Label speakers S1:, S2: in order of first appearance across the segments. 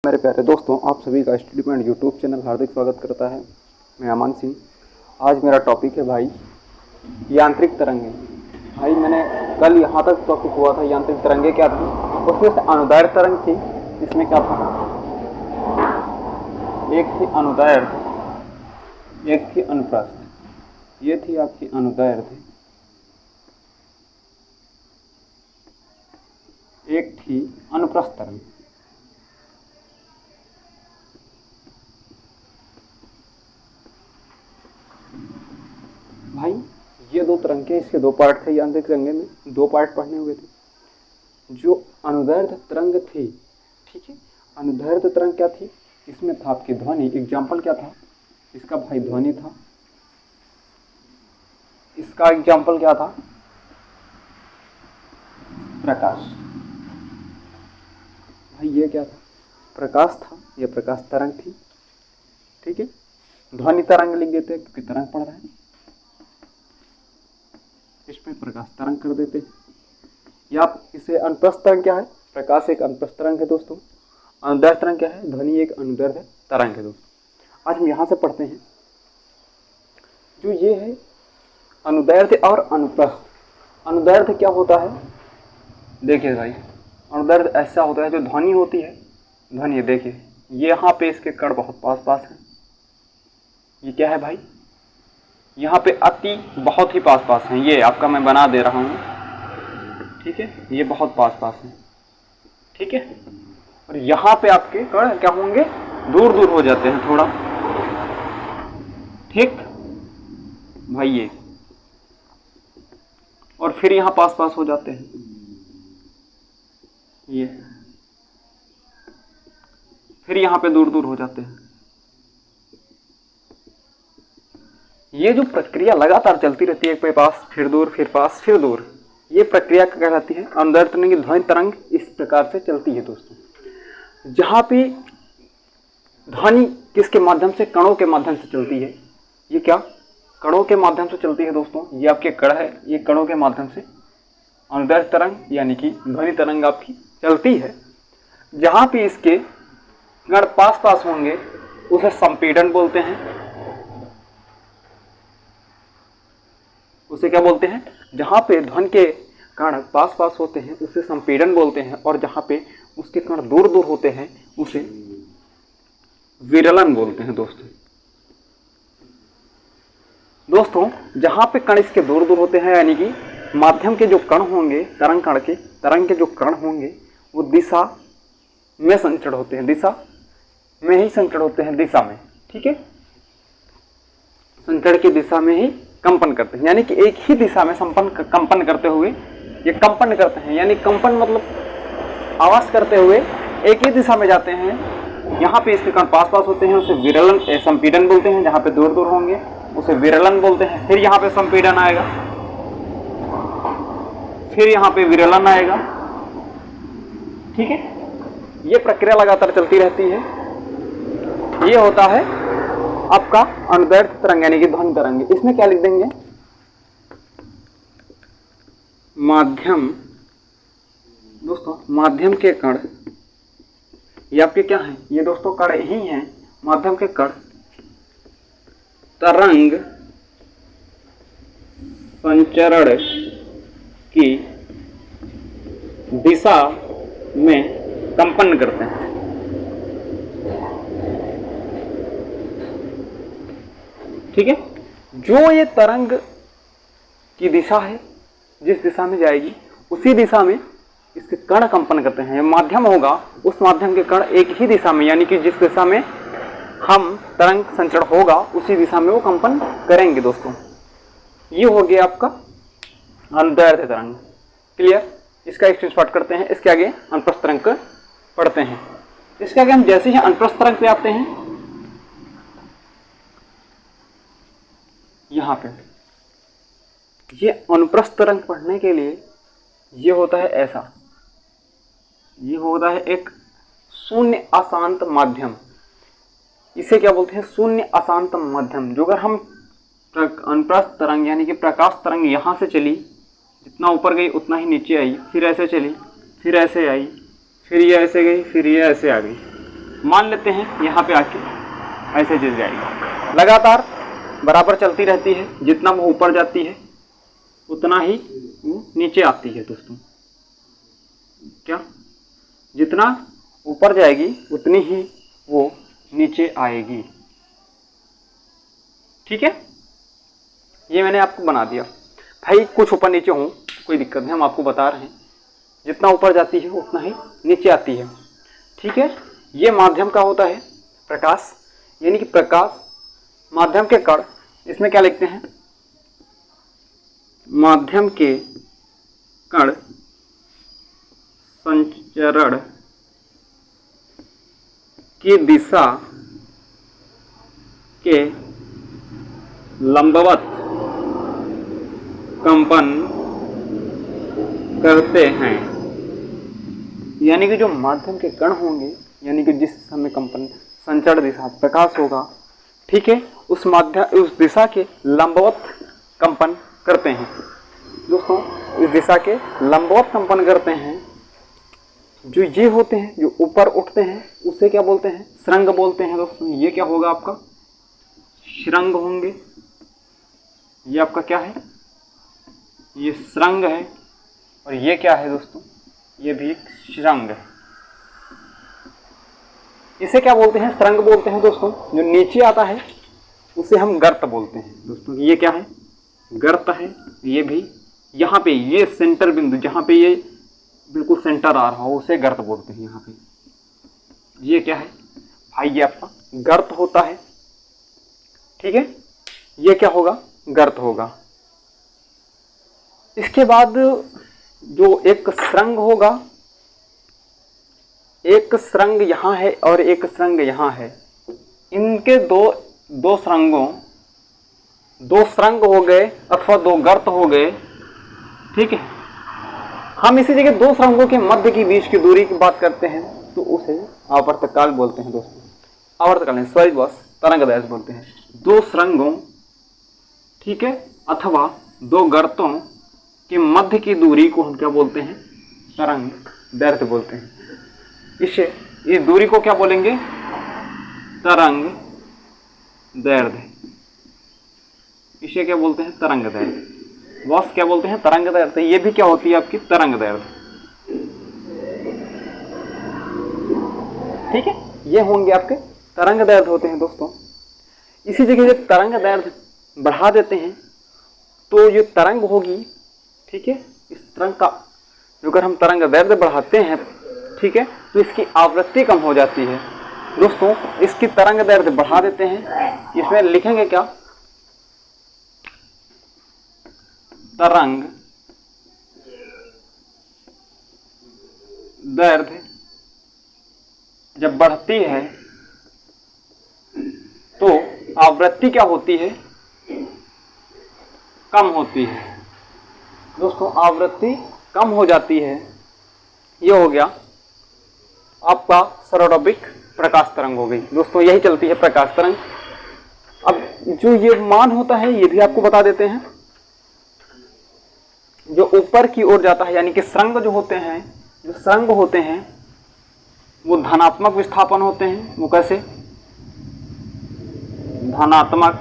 S1: मेरे प्यारे दोस्तों, आप सभी का स्टडी पॉइंट यूट्यूब चैनल हार्दिक स्वागत करता है। मैं अमन सिंह। आज मेरा टॉपिक है भाई यांत्रिक तरंगे। भाई मैंने कल यहाँ तक टॉपिक हुआ था यांत्रिक तरंगे क्या थी, उसमें से अनुदैर्ध्य तरंग थी। इसमें क्या था, एक थी अनुदैर्ध्य, एक थी अनुप्रस्थ। ये थी आपकी अनुदैर्ध्य, एक थी अनुप्रस्थ तरंग। भाई ये दो तरंग के, इसके दो पार्ट थे। यांत्रिक तरंगे में दो पार्ट पढ़ने हुए थे। जो अनुदैर्ध्य तरंग थी, ठीक है, अनुदैर्ध्य तरंग क्या थी, इसमें था आपकी ध्वनि। एग्जाम्पल क्या था इसका भाई, ध्वनि था। इसका एग्जाम्पल क्या था, प्रकाश। भाई ये क्या था, प्रकाश था। ये प्रकाश तरंग थी, ठीक है। ध्वनि तरंग लिख देते हैं क्योंकि तरंग पढ़ रहे हैं, इसमें प्रकाश तरंग कर देते हैं। या आप इसे अनुप्रस्थ तरंग क्या है, प्रकाश एक अनुप्रस्थ तरंग है दोस्तों। अनुदैर्ध्य तरंग क्या है, ध्वनि एक अनुदैर्ध्य तरंग है दोस्तों। आज हम यहाँ से पढ़ते हैं जो ये है अनुदैर्ध्य और अनुप्रस्थ। अनुदैर्ध्य क्या होता है, देखिए भाई, अनुदैर्ध्य ऐसा होता है जो ध्वनि होती है। ध्वनि देखिए, ये यहाँ पे इसके कण बहुत पास पास है। ये क्या है भाई, यहाँ पे अति बहुत ही पास पास हैं। ये आपका मैं बना दे रहा हूँ, ठीक है, ये बहुत पास पास है, ठीक है। और यहाँ पे आपके कण क्या होंगे, दूर दूर हो जाते हैं थोड़ा, ठीक भाई ये। और फिर यहाँ पास पास हो जाते हैं, ये फिर यहाँ पे दूर दूर हो जाते हैं। ये जो प्रक्रिया लगातार चलती रहती है, एक पे पास फिर दूर फिर पास फिर दूर, ये प्रक्रिया कहलाती है अनुदैर्ध्य तरंग की। ध्वनि तरंग इस प्रकार से चलती है दोस्तों। जहाँ पे ध्वनि किसके माध्यम से, कणों के माध्यम से चलती है। ये क्या, कणों के माध्यम से चलती है दोस्तों। ये आपके कण है, ये कणों के माध्यम से अनुदैर्ध्य तरंग यानी कि ध्वनि तरंग आपकी चलती है। जहाँ पे इसके कण पास पास होंगे उसे संपीड़न बोलते हैं। उसे क्या बोलते हैं, जहाँ पे ध्वनि के कण पास पास होते हैं उसे संपीड़न बोलते हैं। और जहाँ पे उसके कण दूर दूर होते हैं उसे विरलन बोलते हैं दोस्तों। जहाँ पे कण इसके दूर दूर होते हैं यानी कि माध्यम के जो कण होंगे, तरंग के जो कण होंगे वो दिशा में संचरण होते हैं, दिशा में ही संचरण होते हैं, दिशा में, ठीक है। संचरण की दिशा में ही कंपन करते हैं, यानी कि एक ही दिशा में कंपन करते हुए ये कंपन करते हैं। यानी कंपन मतलब आवाज करते हुए एक ही दिशा में जाते हैं। यहाँ पे इसके कण पास पास होते हैं उसे विरलन संपीड़न बोलते हैं। जहाँ पे दूर दूर होंगे उसे विरलन बोलते हैं। फिर यहाँ पे संपीड़न आएगा, फिर यहाँ पे विरलन आएगा, ठीक है। ये प्रक्रिया लगातार चलती रहती है। ये होता है आपका अनुदैर्ध्य तरंग यानी कि ध्वनि तरंग। इसमें क्या लिख देंगे, माध्यम दोस्तों, माध्यम के कण ये आपके क्या हैं, ये दोस्तों कण ही हैं। माध्यम के कण तरंग संचरण की दिशा में कंपन करते हैं, ठीक है। जो ये तरंग की दिशा है, जिस दिशा में जाएगी उसी दिशा में इसके कण कंपन करते हैं। माध्यम होगा, उस माध्यम के कण एक ही दिशा में, यानी कि जिस दिशा में हम तरंग संचरण होगा उसी दिशा में वो कंपन करेंगे दोस्तों। ये हो गया आपका अनुदैर्ध्य तरंग। क्लियर, इसका स्क्रीनशॉट करते हैं। इसके आगे अनुप्रस्थ तरंग को पढ़ते हैं। इसके आगे हम जैसे ही अनुप्रस्थ तरंग पे आते हैं, यहाँ पे ये अनुप्रस्थ तरंग पढ़ने के लिए ये होता है ऐसा, ये होता है एक शून्य अशांत माध्यम। इसे क्या बोलते हैं, शून्य अशांत माध्यम। जो अगर हम अनुप्रस्थ तरंग यानी कि प्रकाश तरंग यहाँ से चली, जितना ऊपर गई उतना ही नीचे आई, फिर ऐसे चली, फिर ऐसे आई, फिर ये ऐसे गई, फिर ये ऐसे आ गई, मान लेते हैं यहाँ पे आके ऐसे गिर जाएगी। लगातार बराबर चलती रहती है, जितना वो ऊपर जाती है उतना ही वो नीचे आती है दोस्तों। क्या, जितना ऊपर जाएगी उतनी ही वो नीचे आएगी। ठीक है, ये मैंने आपको बना दिया। भाई कुछ ऊपर नीचे हो कोई दिक्कत नहीं, हम आपको बता रहे हैं जितना ऊपर जाती है उतना ही नीचे आती है। ठीक है, ये माध्यम का होता है प्रकाश, यानी कि प्रकाश माध्यम के कण, इसमें क्या लिखते हैं, माध्यम के कण संचरण की दिशा के लंबवत कंपन करते हैं। यानी कि जो माध्यम के कण होंगे, यानी कि जिस समय कंपन संचरण दिशा प्रकाश होगा, ठीक है, उस माध्यम उस दिशा के लंबवत कंपन करते हैं दोस्तों। इस दिशा के लंबवत कंपन करते हैं। जो ये होते हैं जो ऊपर उठते हैं उसे क्या बोलते हैं, श्रृंग बोलते हैं दोस्तों। ये क्या होगा आपका, श्रृंग होंगे। ये आपका क्या है, ये श्रृंग है। और ये क्या है दोस्तों, ये भी एक श्रृंग है। इसे क्या बोलते हैं, श्रृंग बोलते हैं दोस्तों। जो नीचे आता है उसे हम गर्त बोलते हैं दोस्तों। ये क्या है, गर्त है। ये भी यहाँ पे ये सेंटर बिंदु जहाँ पे ये बिल्कुल सेंटर आ रहा हो उसे गर्त बोलते हैं। यहाँ पे ये क्या है भाई, ये आपका गर्त होता है। ठीक है, ये क्या होगा, गर्त होगा। इसके बाद जो एक श्रृंग होगा, एक श्रृंग यहाँ है और एक श्रृंग यहाँ है। इनके दो श्रृंग हो गए अथवा दो गर्त हो गए। ठीक है, हम इसी जगह दो श्रृंगों के मध्य की बीच की दूरी की बात करते हैं तो उसे आवर्तकाल बोलते हैं दोस्तों। आवर्तकाल नहीं, सॉरी बॉस, तरंगदैर्घ्य बोलते हैं। दो श्रृंगों, ठीक है, अथवा दो गर्तों के मध्य की दूरी को हम क्या बोलते हैं, तरंगदैर्घ्य बोलते हैं। इस दूरी को क्या बोलेंगे, तरंगदैर्घ्य। इसे क्या बोलते हैं, तरंगदैर्घ्य। बॉस क्या बोलते हैं, तरंगदैर्घ्य। ये भी क्या होती है आपकी, तरंगदैर्घ्य। ठीक है, ये होंगे आपके तरंगदैर्घ्य होते हैं दोस्तों। इसी जगह जब तरंगदैर्घ्य बढ़ा देते हैं तो ये तरंग होगी, ठीक है, इस तरंग का अगर हम तरंगदैर्घ्य बढ़ाते हैं, ठीक है, तो इसकी आवृत्ति कम हो जाती है दोस्तों। इसकी तरंगदैर्घ्य बढ़ा देते हैं, इसमें लिखेंगे क्या, तरंगदैर्घ्य जब बढ़ती है तो आवृत्ति क्या होती है, कम होती है दोस्तों। आवृत्ति कम हो जाती है। ये हो गया आपका सर्वोटॉपिक प्रकाश तरंग हो गई दोस्तों। यही चलती है प्रकाश तरंग। अब जो ये मान होता है ये भी आपको बता देते हैं। जो ऊपर की ओर जाता है, यानी कि श्रृंग जो होते हैं, जो श्रृंग होते हैं वो धनात्मक विस्थापन होते हैं। वो कैसे, धनात्मक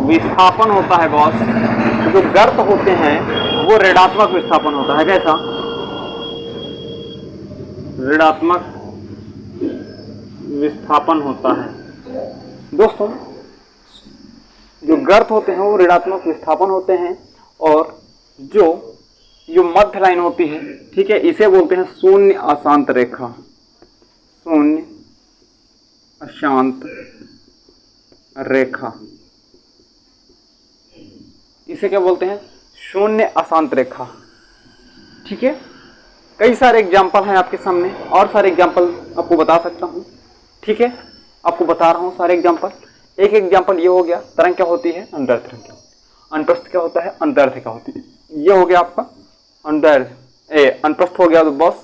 S1: विस्थापन होता है बॉस। जो गर्त होते हैं वो ऋणात्मक विस्थापन होता है। कैसा, ऋणात्मक विस्थापन होता है दोस्तों। जो गर्त होते हैं वो ऋणात्मक विस्थापन होते हैं। और जो मध्य लाइन होती है, ठीक है, इसे बोलते हैं शून्य अशांत रेखा। शून्य अशांत रेखा, इसे क्या बोलते हैं, शून्य अशांत रेखा। ठीक है, कई सारे एग्जाम्पल हैं आपके सामने, और सारे एग्जाम्पल आपको बता सकता हूँ। ठीक है, आपको बता रहा हूँ सारे एग्जाम्पल। एक एग्जाम्पल ये हो गया, तरंग क्या होती है, अनुदैर्घ्य तरंग। अनुप्रस्थ क्या होता है, अनुदैर्घ्य क्या होती है। ये हो गया आपका अनुदैर्घ्य। अनुप्रस्थ हो गया तो बॉस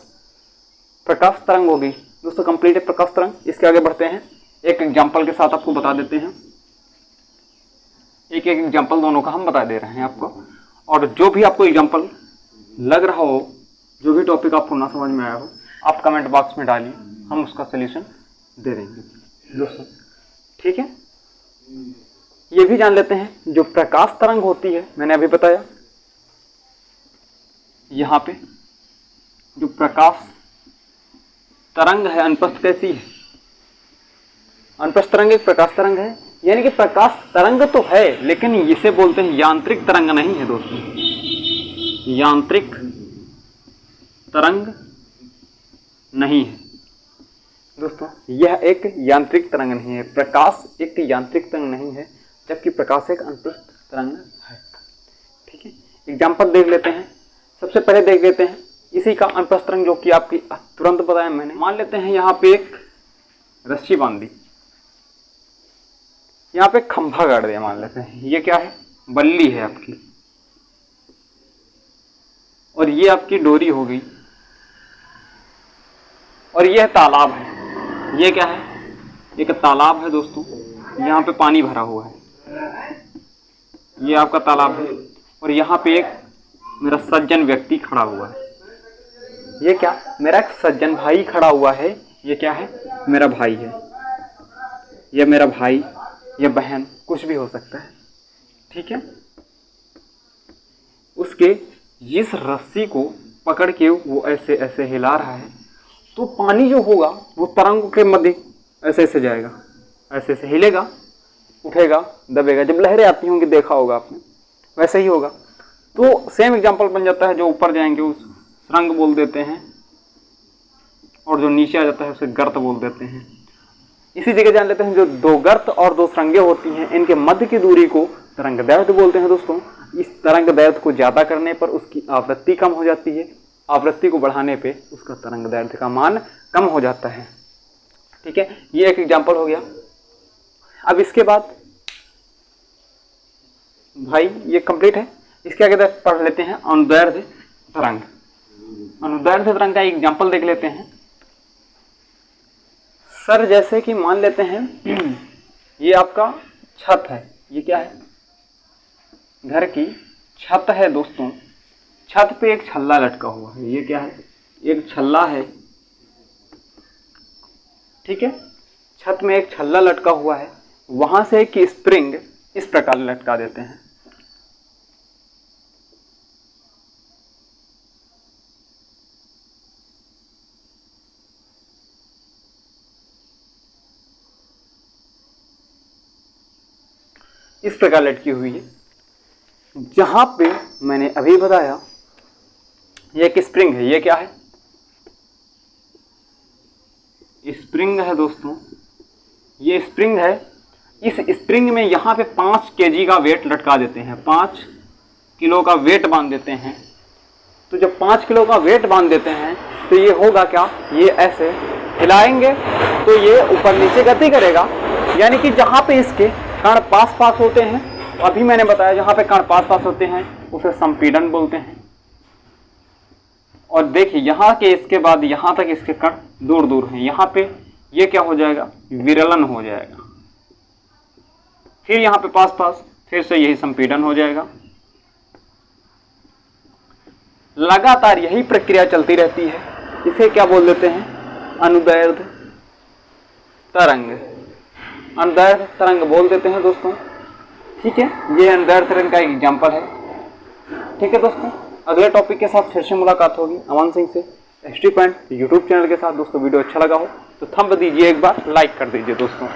S1: प्रकाश तरंग होगी दोस्तों। कंप्लीट है प्रकाश तरंग। इसके आगे बढ़ते हैं, एक एग्जाम्पल के साथ आपको बता देते हैं। एक एग्जाम्पल दोनों का हम बता दे रहे हैं आपको। और जो भी आपको एग्जाम्पल लग रहा हो, जो भी टॉपिक आपको ना समझ में आया हो, आप कमेंट बॉक्स में डालिए। हम उसका सॉल्यूशन दे देंगे दोस्तों। ठीक है, ये भी जान लेते हैं जो प्रकाश तरंग होती है, मैंने अभी बताया यहाँ पे जो प्रकाश तरंग है अनुप्रस्थ कैसी है, अनुप्रस्थ तरंग एक प्रकाश तरंग है, यानी कि प्रकाश तरंग तो है लेकिन इसे बोलते हैं यांत्रिक तरंग नहीं है दोस्तों, यांत्रिक तरंग नहीं है दोस्तों, यह एक यांत्रिक तरंग नहीं है, प्रकाश एक यांत्रिक तरंग नहीं है, जबकि प्रकाश एक अनुप्रस्थ तरंग है। ठीक है, एग्जाम्पल देख लेते हैं। सबसे पहले देख लेते हैं इसी का अनुप्रस्थ तरंग, जो कि आपकी तुरंत बताया मैंने। मान लेते हैं यहाँ पे एक रस्सी बांध दी, यहाँ पे खंभा गाड़ दिया, मान लेते हैं ये क्या है, बल्ली है आपकी, और ये आपकी डोरी हो गई, और यह तालाब है। ये क्या है, एक तालाब है दोस्तों, यहाँ पे पानी भरा हुआ है, ये आपका तालाब है, और यहाँ पे एक मेरा सज्जन व्यक्ति खड़ा हुआ है। ये क्या, मेरा एक सज्जन भाई खड़ा हुआ है। ये क्या है, मेरा भाई है, ये मेरा भाई या बहन कुछ भी हो सकता है। ठीक है, उसके जिस रस्सी को पकड़ के वो ऐसे ऐसे हिला रहा है, तो पानी जो होगा वो तरंग के मध्य ऐसे ऐसे जाएगा, ऐसे ऐसे हिलेगा, उठेगा, दबेगा। जब लहरें आती होंगी देखा होगा आपने, वैसे ही होगा। तो सेम एग्जांपल बन जाता है, जो ऊपर जाएंगे उस सुरंग बोल देते हैं, और जो नीचे आ जाता है उसे गर्त बोल देते हैं। इसी जगह जान लेते हैं जो दो गर्त और दो सुरंगें होती हैं, इनके मध्य की दूरी को तरंग दैर्घ्य बोलते हैं दोस्तों। इस तरंग दैर्घ्य को ज्यादा करने पर उसकी आवृत्ति कम हो जाती है, आवृत्ति को बढ़ाने पे उसका तरंग दैर्घ्य का मान कम हो जाता है। ठीक है, ये एक एग्जांपल हो गया। अब इसके बाद भाई ये कंप्लीट है, इसके आगे पढ़ लेते हैं अनुदैर्ध्य तरंग। अनुदैर्ध्य तरंग का एग्जांपल देख लेते हैं। सर जैसे कि मान लेते हैं ये आपका छत है, ये क्या है, घर की छत है दोस्तों। छत पे एक छल्ला लटका हुआ है, ये क्या है, एक छल्ला है। ठीक है, छत में एक छल्ला लटका हुआ है, वहां से एक स्प्रिंग इस प्रकार लटका देते हैं। इस प्रकार लटकी हुई है, जहां पे मैंने अभी बताया ये एक स्प्रिंग है। ये क्या है, स्प्रिंग है दोस्तों, ये स्प्रिंग है। इस स्प्रिंग में यहाँ पे 5 kg का वेट लटका देते हैं, 5 किलो का वेट बांध देते हैं। तो जब 5 किलो का वेट बांध देते हैं तो ये होगा क्या, ये ऐसे हिलाएंगे तो ये ऊपर नीचे गति करेगा, यानी कि जहाँ पे इसके कण पास पास होते हैं, अभी मैंने बताया जहाँ पे कण पास पास होते हैं उसे संपीड़न बोलते हैं। और देखिए यहाँ के इसके बाद यहाँ तक इसके कण दूर दूर हैं, यहाँ पे ये क्या हो जाएगा, विरलन हो जाएगा। फिर यहाँ पे पास पास फिर से यही संपीड़न हो जाएगा। लगातार यही प्रक्रिया चलती रहती है। इसे क्या बोल देते हैं, अनुदैर्ध्य तरंग, अनुदैर्ध्य तरंग बोल देते हैं दोस्तों। ठीक है, ये अनुदैर्ध्य तरंग का एक एग्जाम्पल है। ठीक है दोस्तों, अगले टॉपिक के साथ फिर से मुलाकात होगी अमन सिंह से हिस्ट्री पॉइंट यूट्यूब चैनल के साथ। दोस्तों वीडियो अच्छा लगा हो तो थंब दीजिए, एक बार लाइक कर दीजिए दोस्तों।